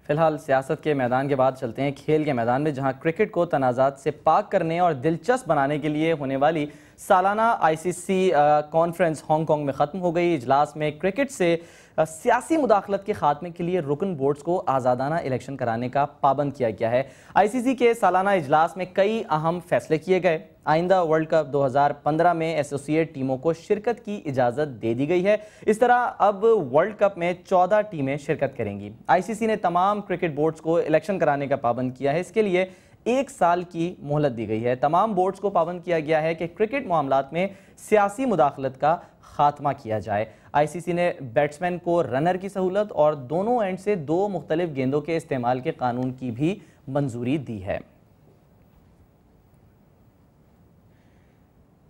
فی الحال سیاست کے میدان کے بعد چلتے ہیں کھیل کے میدان میں، جہاں کرکٹ کو تنازعات سے پاک کرنے اور دلچسپ بنانے کے لیے ہونے والی سالانہ ICC کانفرنس ہانگ کانگ میں ختم ہو گئی۔ اجلاس میں کرکٹ سے سیاسی مداخلت کے خاتمے کے لیے رکن بورڈز کو آزادانہ الیکشن کرانے کا پابند کیا گیا ہے۔ ICC کے سالانہ اجلاس میں کئی اہم فیصلے کیے گئے۔ آئندہ ورلڈ کپ 2015 میں ایسوسی ایٹ ٹیموں کو شرکت کی اجازت دے دی گئی ہے۔ اس طرح اب ورلڈ کپ میں 14 ٹیمیں شرکت کریں گی۔ ICC نے تمام کرکٹ بورڈز کو الیکشن کرانے کا پابند کیا ہے۔ اس کے لیے 1 سال کی مہلت دی گئی ہے۔ تمام بورڈز کو پابند کیا گیا ہے کہ کرکٹ معاملات میں سیاسی مداخلت کا خاتمہ کیا جائے۔ ICC نے بیٹسمین کو رنر کی سہولت اور دونوں اینڈ سے 2 مختلف گیندوں کے استعمال کے قانون کی بھی منظوری دی ہے۔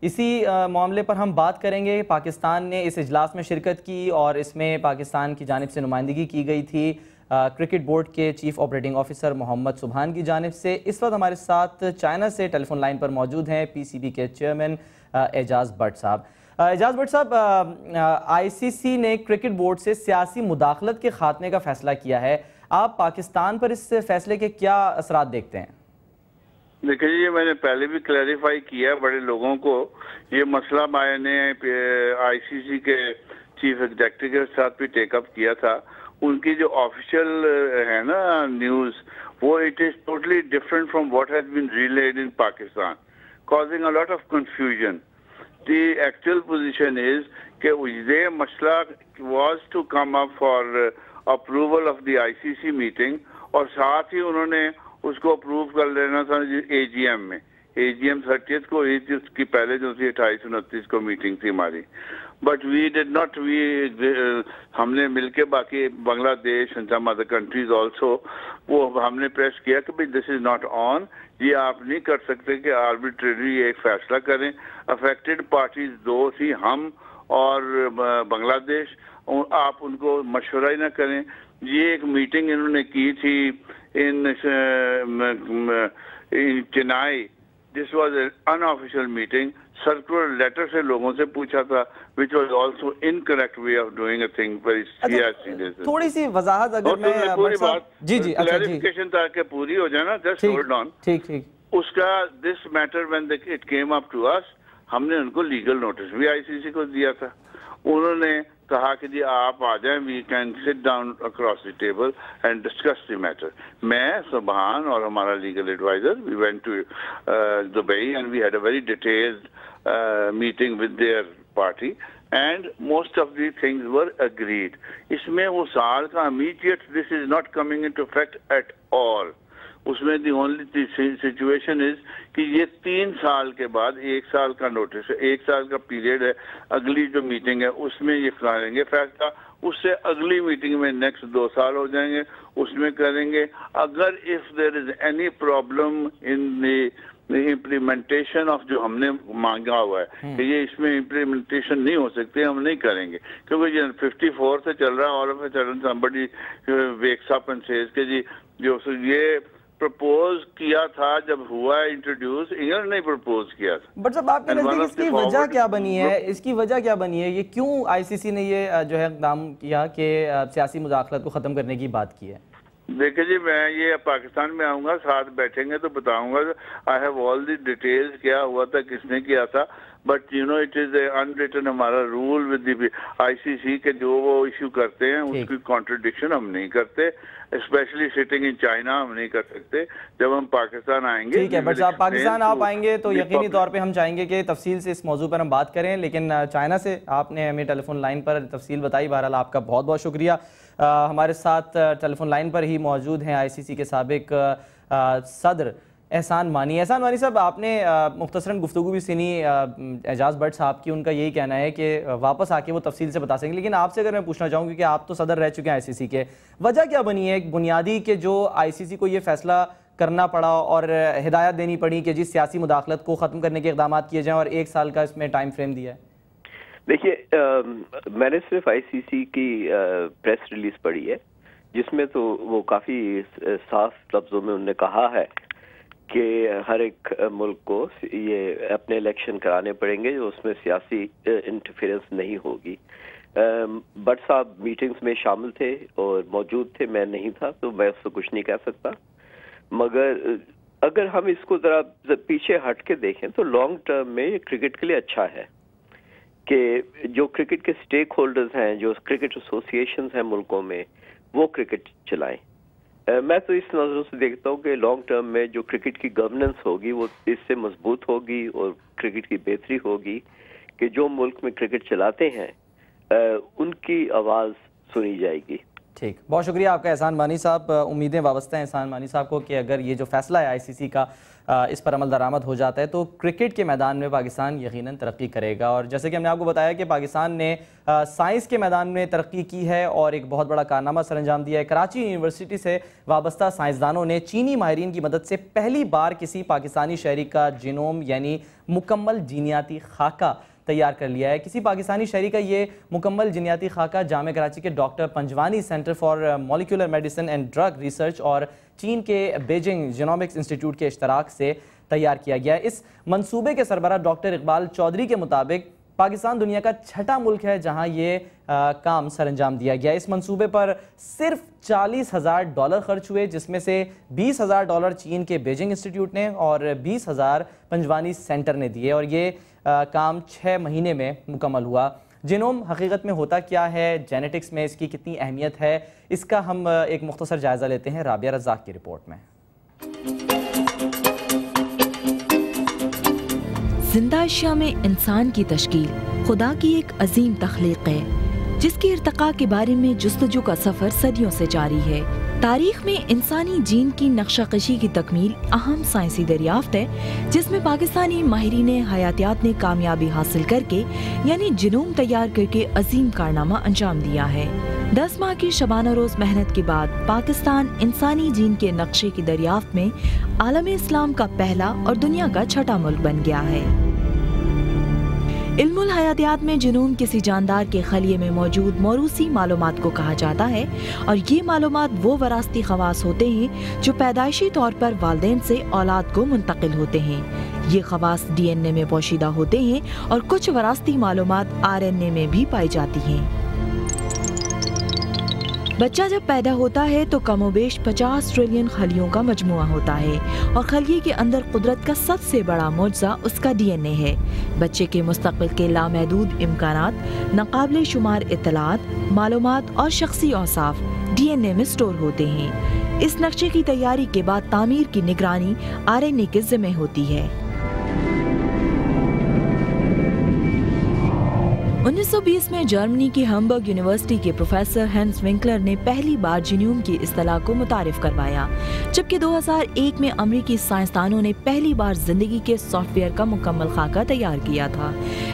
اسی معاملے پر ہم بات کریں گے۔ پاکستان نے اس اجلاس میں شرکت کی اور اس میں پاکستان کی جانب سے نمائندگی کی گئی تھی کرکٹ بورڈ کے چیف آپریٹنگ آفیسر محمد سبحان کی جانب سے۔ اس وقت ہمارے ساتھ چائنا سے ٹیلی فون لائن پر موجود ہیں PCB کے چیئرمین اعجاز بٹ صاحب۔ اعجاز بٹ صاحب، ICC نے کرکٹ بورڈ سے سیاسی مداخلت کے خاتمے کا فیصلہ کیا ہے۔ آپ پاکستان پر اس فیصلے کے کیا اثرات دیکھتے ہیں؟ دیکھیں یہ میں نے پہلے بھی کلیریفائی کیا ہے بڑے لوگوں کو۔ یہ مسئلہ میں نے ICC کے چیف ایگزیکٹو کے ساتھ بھی ٹیک اپ کیا تھا۔ ان کی جو آفیشیل ہے نا نیوز، وہ it is totally different from what has been relayed in Pakistan, causing a lot of confusion. The actual position is کہ یہ مسئلہ was to come up for approval of the ICC meeting, اور ساتھ ہی انہوں نے اس کو اپروو کر لینا تھا AGM میں۔ AGM 30 کو ہوئی تھی، اس کی پہلے جو تھی 28-29 کو میٹنگ تھی ہماری۔ بٹ وی ڈڈ ناٹ، ہم نے مل کے باقی بنگلہ دیش and some other countries also, وہ ہم نے پریس کیا کہ دس از ناٹ آن، یہ آپ نہیں کر سکتے کہ آربیٹریلی ایک فیصلہ کریں۔ افیکٹڈ پارٹیز 2 تھی، ہم اور بنگلہ دیش، آپ ان کو مشورہ ہی نہ کریں۔ یہ ایک میٹنگ انہوں نے کی تھی in Chennai. This was an unofficial meeting. Circular letter سے لوگوں سے پوچھا تھا, which was also incorrect way of doing a thing very seriously. تھوڑی سی وضاحت اگر میں پوری بات clarification تاکہ پوری ہو جائے نا, just hold on. ٹھیک اس کا this matter when it came up to us, ہم نے ان کو لیگل نوٹس بھی ICC کو دیا تھا. انہوں نے کہا کہ جی آپ آ جائیں, we can sit down across the table and discuss the matter. میں, سبحان اور ہمارا legal adviser, we went to Dubai and we had a very detailed meeting with their party and most of the things were agreed. اس میں وہ سال کا immediate, this is not coming into effect at all. اس میں the only situation is کہ یہ 3 سال کے بعد 1 سال کا نوٹس ہے, 1 سال کا پیریڈ ہے. اگلی جو میٹنگ ہے اس میں یہ کریں گے فیصلہ, اس سے اگلی میٹنگ میں نیکسٹ 2 سال ہو جائیں گے, اس میں کریں گے. اگر if there is any problem in the implementation of جو ہم نے مانگا ہوا ہے کہ یہ اس میں امپلیمنٹیشن نہیں ہو سکتی, ہم نہیں کریں گے, کیونکہ یہ 54 سے چل رہا ہے. اور of a sudden somebody wakes up and says کہ جی جو یہ پرپوز کیا تھا جب ہوا ہے انٹروڈیوس, انہوں نے پرپوز کیا تھا. بٹ صاحب آپ کے نزدیک اس کی وجہ کیا بنی ہے, اس کی وجہ کیا بنی ہے, یہ کیوں ICC نے یہ جو ہے اقدام کیا کہ سیاسی مداخلت کو ختم کرنے کی بات کی ہے؟ دیکھیں جی, میں یہ پاکستان میں آؤں گا, ساتھ بیٹھیں گے تو بتاؤں گا. I have all the details, کیا ہوا تھا, کس نے کیا تھا. But you know it is a unwritten ہمارا رول ود دی ICC کے جو وہ ایشو کرتے ہیں اس کی کانٹرڈکشن ہم نہیں کرتے, اسپیشلی سٹنگ ان چائنا ہم نہیں کر سکتے. جب ہم پاکستان آئیں گے, ٹھیک ہے, بٹ صاحب پاکستان آپ آئیں گے تو یقینی طور پہ ہم چاہیں گے کہ تفصیل سے اس موضوع پر ہم بات کریں, لیکن چائنا سے آپ نے ہمیں ٹیلی فون لائن پر تفصیل بتائی. بہرحال آپ کا بہت بہت شکریہ. ہمارے ساتھ ٹیلی فون لائن پر ہی موجود ہیں ICC کے سابق صدر احسان مانی. احسان مانی صاحب, آپ نے مختصراً گفتگو بھی سنی اعجاز بٹ صاحب کی. ان کا یہی کہنا ہے کہ واپس آ کے وہ تفصیل سے بتا سکیں گے, لیکن آپ سے اگر میں پوچھنا چاہوں کہ آپ تو صدر رہ چکے ہیں ICC کے, وجہ کیا بنی ہے ایک بنیادی کہ جو ICC کو یہ فیصلہ کرنا پڑا اور ہدایت دینی پڑی کہ جس سیاسی مداخلت کو ختم کرنے کے اقدامات کیے جائیں اور 1 سال کا اس میں ٹائم فریم دیا ہے؟ دیکھیے, میں نے صرف ICC کی پریس ریلیز پڑھی ہے, جس میں تو وہ کافی صاف لفظوں میں انہوں نے کہا ہے کہ ہر ایک ملک کو یہ اپنے الیکشن کرانے پڑیں گے جو اس میں سیاسی انٹرفیئرنس نہیں ہوگی. بٹ صاحب میٹنگز میں شامل تھے اور موجود تھے، میں نہیں تھا تو میں اس سے کچھ نہیں کہہ سکتا، مگر اگر ہم اس کو ذرا پیچھے ہٹ کے دیکھیں تو لانگ ٹرم میں کرکٹ کے لیے اچھا ہے کہ جو کرکٹ کے سٹیک ہولڈرز ہیں، جو کرکٹ ایسوسیشنز ہیں ملکوں میں، وہ کرکٹ چلائیں۔ میں تو اس نظروں سے دیکھتا ہوں کہ لانگ ٹرم میں جو کرکٹ کی گورننس ہوگی وہ اس سے مضبوط ہوگی اور کرکٹ کی بہتری ہوگی کہ جو ملک میں کرکٹ چلاتے ہیں ان کی آواز سنی جائے گی۔ ٹھیک، بہت شکریہ آپ کا احسان مانی صاحب۔ امیدیں وابستہ ہیں احسان مانی صاحب کو کہ اگر یہ جو فیصلہ ہے ICC کا اس پر عمل درآمد ہو جاتا ہے تو کرکٹ کے میدان میں پاکستان یقیناً ترقی کرے گا۔ اور جیسے کہ ہم نے آپ کو بتایا کہ پاکستان نے سائنس کے میدان میں ترقی کی ہے اور ایک بہت بڑا کارنامہ سر انجام دیا ہے۔ کراچی یونیورسٹی سے وابستہ سائنسدانوں نے چینی ماہرین کی مدد سے پہلی بار کسی پاکستانی شہری کا جینوم یعنی مکمل جینیاتی خاکہ تیار کر لیا ہے۔ کسی پاکستانی شہری کا یہ مکمل جینیاتی خاکہ جامعہ کراچی کے doctor Panjwani centre for molecular medicine and drug research اور چین کے بیجنگ جینومکس انسٹیٹیوٹ کے اشتراک سے تیار کیا گیا ہے۔ اس منصوبے کے سربراہ ڈاکٹر اقبال چودھری کے مطابق پاکستان دنیا کا چھٹا ملک ہے جہاں یہ کام سر انجام دیا گیا۔ اس منصوبے پر صرف $40,000 خرچ ہوئے، جس میں سے $20,000 چین کے بیجنگ انسٹیٹیوٹ نے اور $20,000 پنجوانی سینٹر نے دیے، اور یہ کام 6 مہینے میں مکمل ہوا۔ جینوم حقیقت میں ہوتا کیا ہے، جینیٹکس میں اس کی کتنی اہمیت ہے، اس کا ہم ایک مختصر جائزہ لیتے ہیں رابعہ رزاق کی رپورٹ میں۔ زندہ اشیاء میں انسان کی تشکیل خدا کی ایک عظیم تخلیق ہے جس کی ارتقاء کے بارے میں جستجو کا سفر صدیوں سے جاری ہے۔ تاریخ میں انسانی جین کی نقشہ کشی کی تکمیل اہم سائنسی دریافت ہے جس میں پاکستانی ماہرین حیاتیات نے کامیابی حاصل کر کے یعنی جینوم تیار کر کے عظیم کارنامہ انجام دیا ہے۔ 10 ماہ کی شبانہ روز محنت کے بعد پاکستان انسانی جین کے نقشے کی دریافت میں عالم اسلام کا پہلا اور دنیا کا چھٹا ملک بن گیا ہے۔ علم الحیاتیات میں جنوم کسی جاندار کے خلیے میں موجود موروثی معلومات کو کہا جاتا ہے، اور یہ معلومات وہ وراثتی خواص ہوتے ہیں جو پیدائشی طور پر والدین سے اولاد کو منتقل ہوتے ہیں۔ یہ خواص DNA میں پوشیدہ ہوتے ہیں اور کچھ وراثتی معلومات RNA میں بھی پائی جاتی ہیں۔ بچہ جب پیدا ہوتا ہے تو کم و بیش 50 ٹریلین خلیوں کا مجموعہ ہوتا ہے، اور خلیے کے اندر قدرت کا سب سے بڑا معجزہ اس کا DNA ہے۔ بچے کے مستقبل کے لامحدود امکانات، ناقابل شمار اطلاعات، معلومات اور شخصی اوصاف DNA میں سٹور ہوتے ہیں۔ اس نقشے کی تیاری کے بعد تعمیر کی نگرانی RNA کے ذمہ ہوتی ہے۔ 1920 میں جرمنی کی ہمبرگ یونیورسٹی کے پروفیسر ہینس ونکلر نے پہلی بار جینوم کی اصطلاح کو متعارف کروایا، جبکہ 2001 میں امریکی سائنسدانوں نے پہلی بار زندگی کے سافٹ ویئر کا مکمل خاکہ تیار کیا تھا۔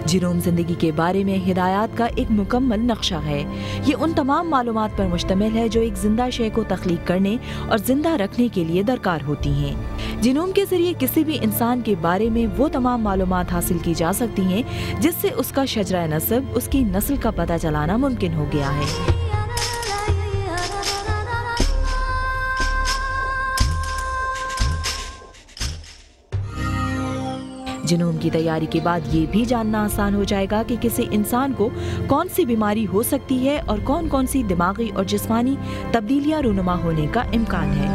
جینوم زندگی کے بارے میں ہدایات کا ایک مکمل نقشہ ہے۔ یہ ان تمام معلومات پر مشتمل ہے جو ایک زندہ شے کو تخلیق کرنے اور زندہ رکھنے کے لیے درکار ہوتی ہیں۔ جینوم کے ذریعے کسی بھی انسان کے بارے میں وہ تمام معلومات حاصل کی جا سکتی ہیں جس سے اس کا شجرہ نسب، اس کی نسل کا پتہ چلانا ممکن ہو گیا ہے۔ جنوم کی تیاری کے بعد یہ بھی جاننا آسان ہو جائے گا کہ کسی انسان کو کون سی بیماری ہو سکتی ہے اور کون کون سی دماغی اور جسمانی تبدیلیاں رونما ہونے کا امکان ہے۔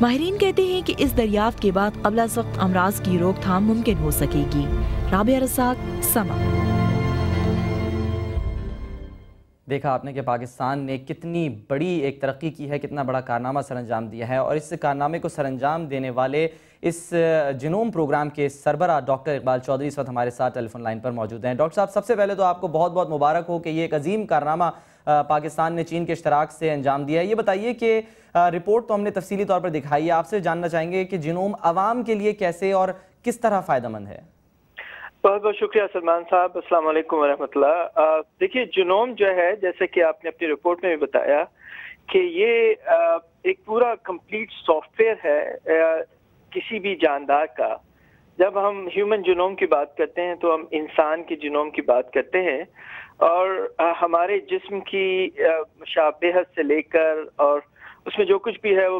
ماہرین کہتے ہیں کہ اس دریافت کے بعد قبل از وقت امراض کی روک تھام ممکن ہو سکے گی۔ رابعہ رزاق، سما۔ دیکھا آپ نے کہ پاکستان نے کتنی بڑی ایک ترقی کی ہے، کتنا بڑا کارنامہ سر انجام دیا ہے، اور اس کارنامے کو سر انجام دینے والے اس جنوم پروگرام کے سربراہ ڈاکٹر اقبال چودھری اس وقت ہمارے ساتھ ٹیلی فون لائن پر موجود ہیں۔ ڈاکٹر صاحب، سب سے پہلے تو آپ کو بہت بہت مبارک ہو کہ یہ ایک عظیم کارنامہ پاکستان نے چین کے اشتراک سے انجام دیا ہے۔ یہ بتائیے کہ رپورٹ تو ہم نے تفصیلی طور پر دکھائی ہے، آپ سے جاننا چاہیں گے کہ جنوم عوام کے لیے کیسے اور کس طرح فائدہ مند ہے؟ بہت بہت شکریہ سلمان صاحب، السلام علیکم ورحمۃ اللہ۔ دیکھیے، جنوم جو ہے، جیسے کہ آپ نے اپنی رپورٹ میں بھی بتایا کہ یہ ایک پورا کمپلیٹ سافٹ ویئر ہے کسی بھی جاندار کا۔ جب ہم ہیومن جنوم کی بات کرتے ہیں تو ہم انسان کے جنوم کی بات کرتے ہیں، اور ہمارے جسم کی مشابہت سے لے کر اور اس میں جو کچھ بھی ہے وہ